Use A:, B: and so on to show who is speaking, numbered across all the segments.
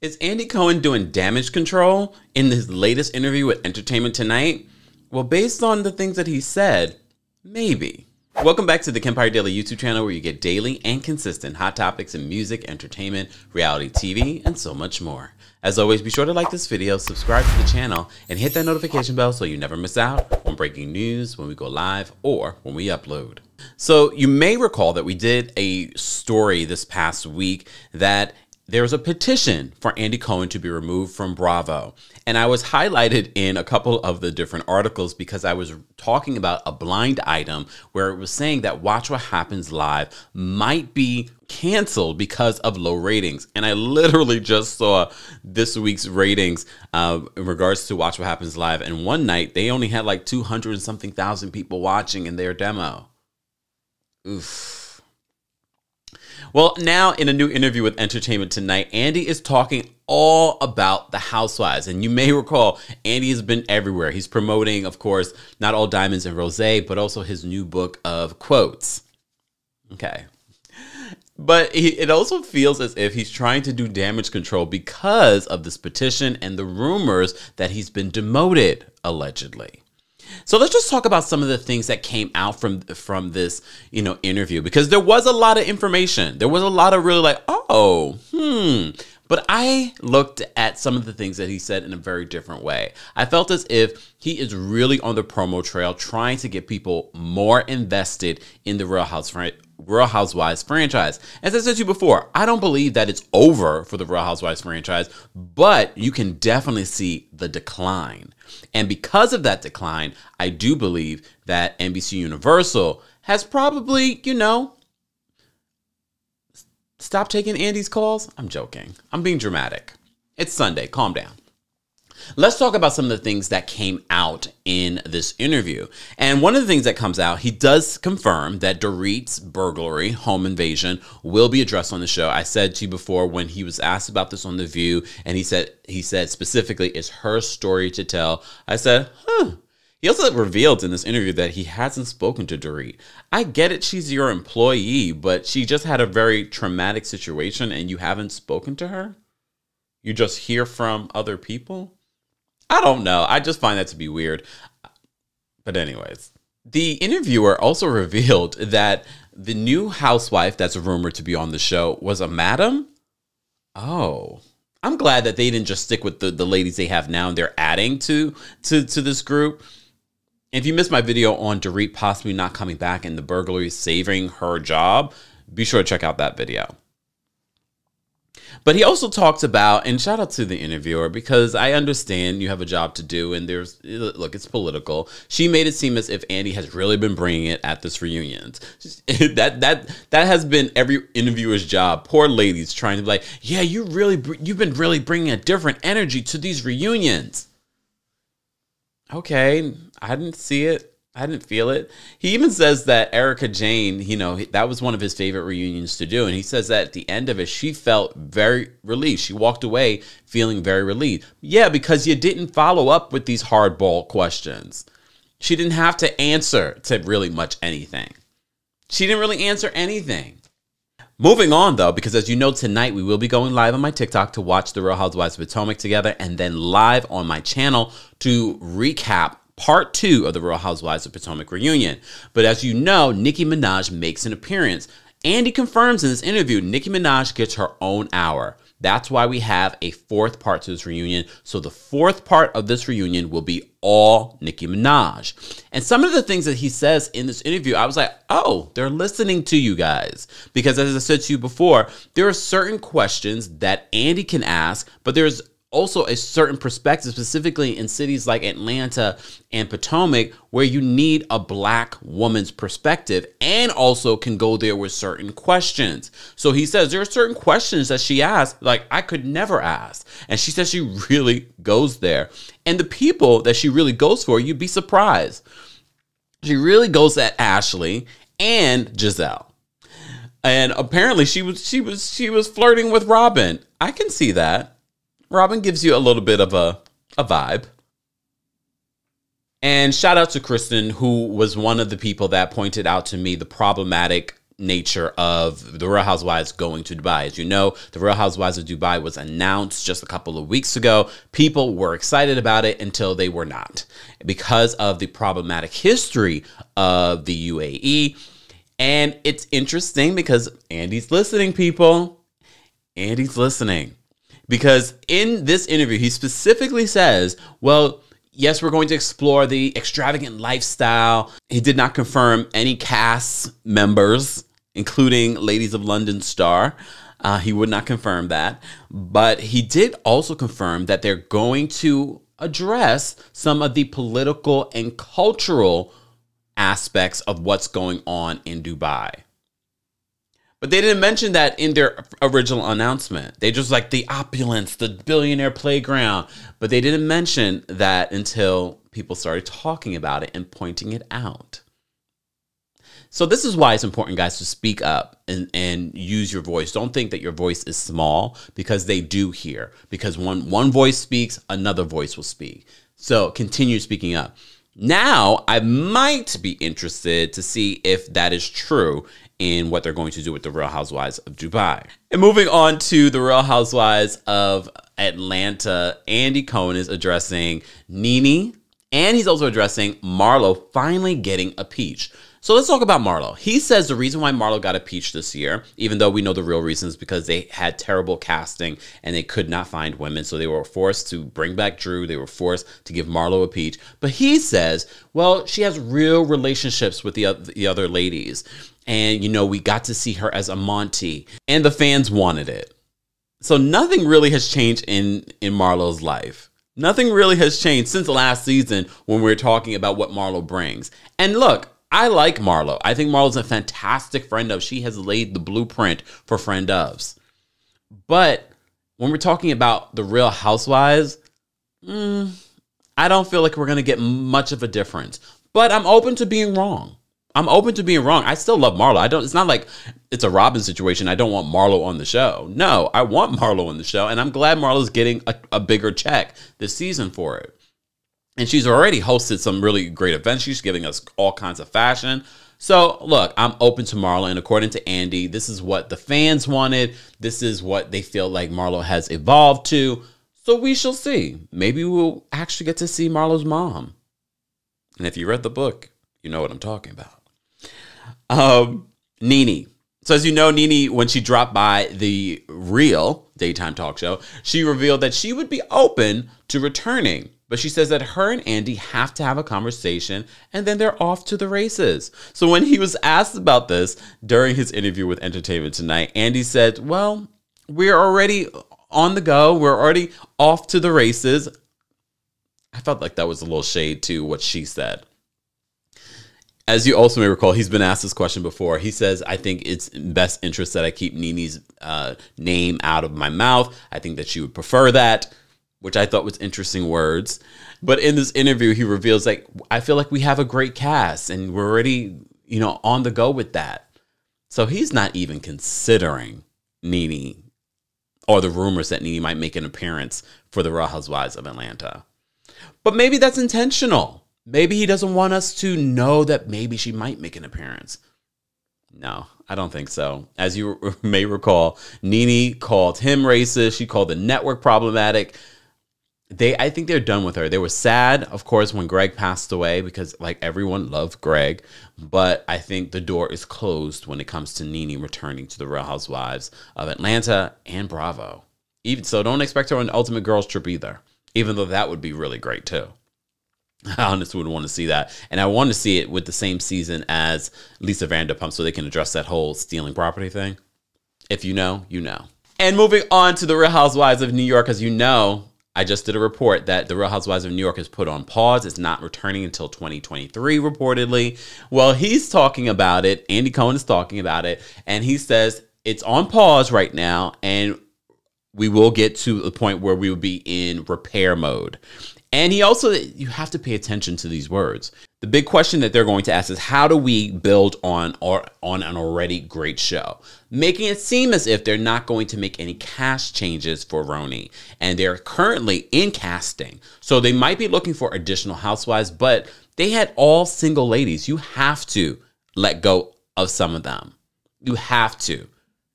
A: Is Andy Cohen doing damage control in his latest interview with Entertainment Tonight? Well, based on the things that he said, maybe. Welcome back to the Kempire Daily YouTube channel, where you get daily and consistent hot topics in music, entertainment, reality TV, and so much more. As always, be sure to like this video, subscribe to the channel, and hit that notification bell so you never miss out on breaking news when we go live or when we upload. So you may recall that we did a story this past week that there was a petition for Andy Cohen to be removed from Bravo. And I was highlighted in a couple of the different articles because I was talking about a blind item where it was saying that Watch What Happens Live might be canceled because of low ratings. And I literally just saw this week's ratings in regards to Watch What Happens Live. And one night they only had like 200 and something thousand people watching in their demo. Oof. Well, now in a new interview with Entertainment Tonight, Andy is talking all about the Housewives. And you may recall, Andy has been everywhere. He's promoting, of course, Not All Diamonds and Rosé, but also his new book of quotes. Okay. But it also feels as if he's trying to do damage control because of this petition and the rumors that he's been demoted, allegedly. So let's just talk about some of the things that came out from this, interview, because there was a lot of information. There was a lot of really like, But I looked at some of the things that he said in a very different way. I felt as if he is really on the promo trail trying to get people more invested in the Real Housewives franchise. As I said to you before, I don't believe that it's over for the Real Housewives franchise, but you can definitely see the decline. And because of that decline, I do believe that NBC Universal has probably, stopped taking Andy's calls. I'm joking. I'm being dramatic. It's Sunday. Calm down. Let's talk about some of the things that came out in this interview. And one of the things that comes out, he does confirm that Dorit's burglary, home invasion, will be addressed on the show. I said to you before when he was asked about this on The View, and he said specifically, it's her story to tell. I said, He also revealed in this interview that he hasn't spoken to Dorit. I get it, she's your employee, but she just had a very traumatic situation and you haven't spoken to her? You just hear from other people? I don't know. I just find that to be weird. But anyways, the interviewer also revealed that the new housewife that's rumored to be on the show was a madam. Oh, I'm glad that they didn't just stick with the ladies they have now and they're adding to this group. If you missed my video on Dorit possibly not coming back and the burglary saving her job, be sure to check out that video. But he also talked about, and shout out to the interviewer, because I understand you have a job to do and look, it's political. She made it seem as if Andy has really been bringing it at this reunion. That has been every interviewer's job. Poor ladies trying to be like, yeah, you've been really bringing a different energy to these reunions. Okay, I didn't see it. I didn't feel it. He even says that Erica Jane, that was one of his favorite reunions to do. And he says that at the end of it, she felt very relieved. She walked away feeling very relieved. Yeah, because you didn't follow up with these hardball questions. She didn't have to answer to really much anything. She didn't really answer anything. Moving on, though, because as you know, tonight we will be going live on my TikTok to watch the Real Housewives of Potomac together, and then live on my channel to recap Part 2 of the Real Housewives of Potomac reunion. But as you know, Nicki Minaj makes an appearance. Andy confirms in this interview, Nicki Minaj gets her own hour. That's why we have a fourth part to this reunion. So the fourth part of this reunion will be all Nicki Minaj. And some of the things that he says in this interview, I was like, oh, they're listening to you guys. Because as I said to you before, there are certain questions that Andy can ask, but there's also a certain perspective, specifically in cities like Atlanta and Potomac, where you need a Black woman's perspective and also can go there with certain questions. So he says there are certain questions that she asked, like I could never ask. And she says she really goes there. And the people that she really goes for, you'd be surprised. She really goes at Ashley and Giselle. And apparently she was flirting with Robin. I can see that. Robin gives you a little bit of a vibe. And shout out to Kristen, who was one of the people that pointed out to me the problematic nature of the Real Housewives going to Dubai. As you know, the Real Housewives of Dubai was announced just a couple of weeks ago. People were excited about it until they were not, because of the problematic history of the UAE. And it's interesting because Andy's listening, people. Andy's listening. Because in this interview, he specifically says, well, yes, we're going to explore the extravagant lifestyle. He did not confirm any cast members, including Ladies of London star. He would not confirm that. But he did also confirm that they're going to address some of the political and cultural aspects of what's going on in Dubai. But they didn't mention that in their original announcement. They just like the opulence, the billionaire playground. But they didn't mention that until people started talking about it and pointing it out. So this is why it's important, guys, to speak up and use your voice. Don't think that your voice is small, because they do hear. Because when one voice speaks, another voice will speak. So continue speaking up. Now, I might be interested to see if that is true in what they're going to do with the Real Housewives of Dubai. And moving on to the Real Housewives of Atlanta, Andy Cohen is addressing Nene, and he's also addressing Marlo finally getting a peach. So let's talk about Marlo. He says the reason why Marlo got a peach this year, even though we know the real reason, is because they had terrible casting and they could not find women. So they were forced to bring back Drew. They were forced to give Marlo a peach. But he says, well, she has real relationships with the other ladies. And, you know, we got to see her as a Monty, and the fans wanted it. So nothing really has changed in Marlo's life. Nothing really has changed since last season when we were talking about what Marlo brings. And look, I like Marlo. I think Marlo's a fantastic friend of. She has laid the blueprint for friend ofs. But when we're talking about the Real Housewives, I don't feel like we're going to get much of a difference. But I'm open to being wrong. I'm open to being wrong. I still love Marlo. It's not like it's a Robin situation. I don't want Marlo on the show. No, I want Marlo on the show. And I'm glad Marlo's getting a bigger check this season for it. And she's already hosted some really great events. She's giving us all kinds of fashion. So, look, I'm open to Marlo. And according to Andy, this is what the fans wanted. This is what they feel like Marlo has evolved to. So we shall see. Maybe we'll actually get to see Marlo's mom. And if you read the book, you know what I'm talking about. Nene. So as you know, Nene, when she dropped by the Real daytime talk show, she revealed that she would be open to returning. But she says that her and Andy have to have a conversation and then they're off to the races. So when he was asked about this during his interview with Entertainment Tonight, Andy said, well, we're already on the go. We're already off to the races. I felt like that was a little shade to what she said. As you also may recall, he's been asked this question before. He says, I think it's in best interest that I keep Nene's name out of my mouth. I think that she would prefer that, which I thought was interesting words. But in this interview, he reveals, like, I feel like we have a great cast and we're already, you know, on the go with that. So he's not even considering Nene or the rumors that Nene might make an appearance for the Real Housewives of Atlanta. But maybe that's intentional. Maybe he doesn't want us to know that maybe she might make an appearance. No, I don't think so. As you may recall, Nene called him racist. She called the network problematic. I think they're done with her. They were sad, of course, when Greg passed away because, like, everyone loved Greg. But I think the door is closed when it comes to Nene returning to the Real Housewives of Atlanta and Bravo. Even so, don't expect her on the Ultimate Girls Trip either, even though that would be really great too. I honestly would want to see that. And I want to see it with the same season as Lisa Vanderpump so they can address that whole stealing property thing. If you know, you know. And moving on to the Real Housewives of New York, as you know, I just did a report that the Real Housewives of New York is put on pause. It's not returning until 2023, reportedly. Well, he's talking about it. Andy Cohen is talking about it. And he says it's on pause right now. And we will get to the point where we will be in repair mode. And he also, you have to pay attention to these words. The big question that they're going to ask is, how do we build on an already great show? Making it seem as if they're not going to make any cast changes for Roni. And they're currently in casting. So they might be looking for additional housewives, but they had all single ladies. You have to let go of some of them. You have to.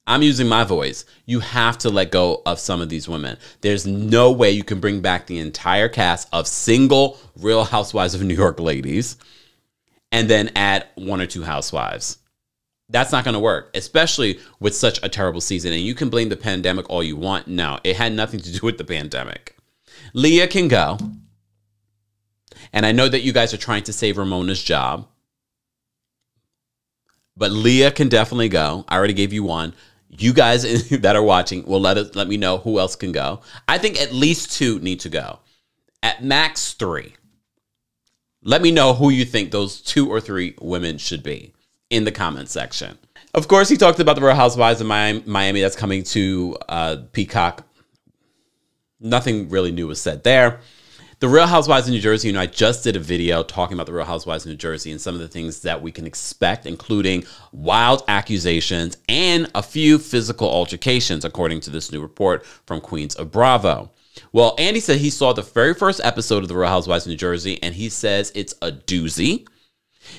A: I'm using my voice. You have to let go of some of these women. There's no way you can bring back the entire cast of single Real Housewives of New York ladies and then add 1 or 2 housewives. That's not going to work, especially with such a terrible season. And you can blame the pandemic all you want. No, it had nothing to do with the pandemic. Leah can go. And I know that you guys are trying to save Ramona's job. But Leah can definitely go. I already gave you one. You guys that are watching will let me know who else can go. I think at least 2 need to go. At max 3. Let me know who you think those 2 or 3 women should be in the comment section. Of course, he talked about the Real Housewives of Miami that's coming to Peacock. Nothing really new was said there. The Real Housewives of New Jersey, I just did a video talking about the Real Housewives of New Jersey and some of the things that we can expect, including wild accusations and a few physical altercations, according to this new report from Queens of Bravo. Well, Andy said he saw the very first episode of the Real Housewives of New Jersey, and he says it's a doozy.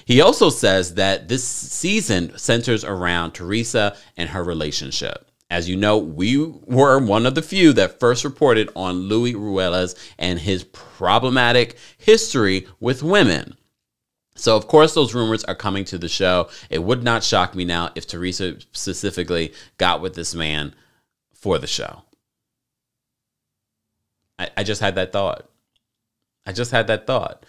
A: He also says that this season centers around Teresa and her relationship. As you know, we were one of the few that first reported on Luis Ruelas and his problematic history with women. So, of course, those rumors are coming to the show. It would not shock me now if Teresa specifically got with this man for the show. I just had that thought. I just had that thought.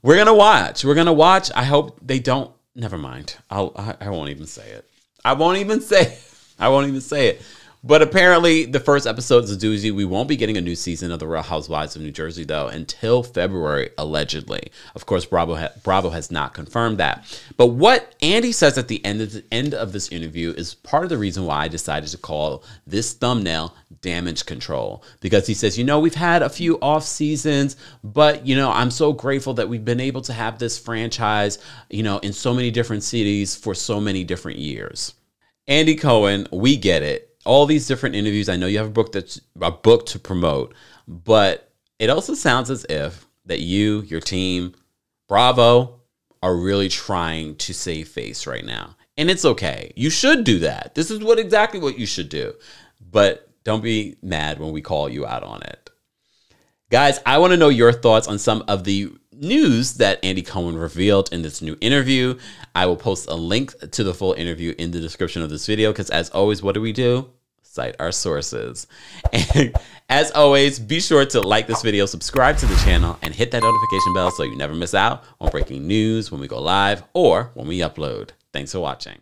A: We're going to watch. We're going to watch. I hope they don't. Never mind. I won't even say it. I won't even say it. I won't even say it. But apparently the first episode is a doozy. We won't be getting a new season of the Real Housewives of New Jersey, though, until February, allegedly. Of course, Bravo has not confirmed that. But what Andy says at the end of this interview is part of the reason why I decided to call this thumbnail Damage Control. Because he says, we've had a few off seasons, but, I'm so grateful that we've been able to have this franchise, in so many different cities for so many different years. Andy Cohen, we get it. All these different interviews, I know you have a book to promote, but it also sounds as if that you, your team, Bravo, are really trying to save face right now. And it's okay. You should do that. This is exactly what you should do. But don't be mad when we call you out on it. Guys, I want to know your thoughts on some of the news that Andy Cohen revealed in this new interview. I will post a link to the full interview in the description of this video because, as always, what do? Cite our sources. And as always, be sure to like this video, subscribe to the channel, and hit that notification bell so you never miss out on breaking news when we go live or when we upload. Thanks for watching.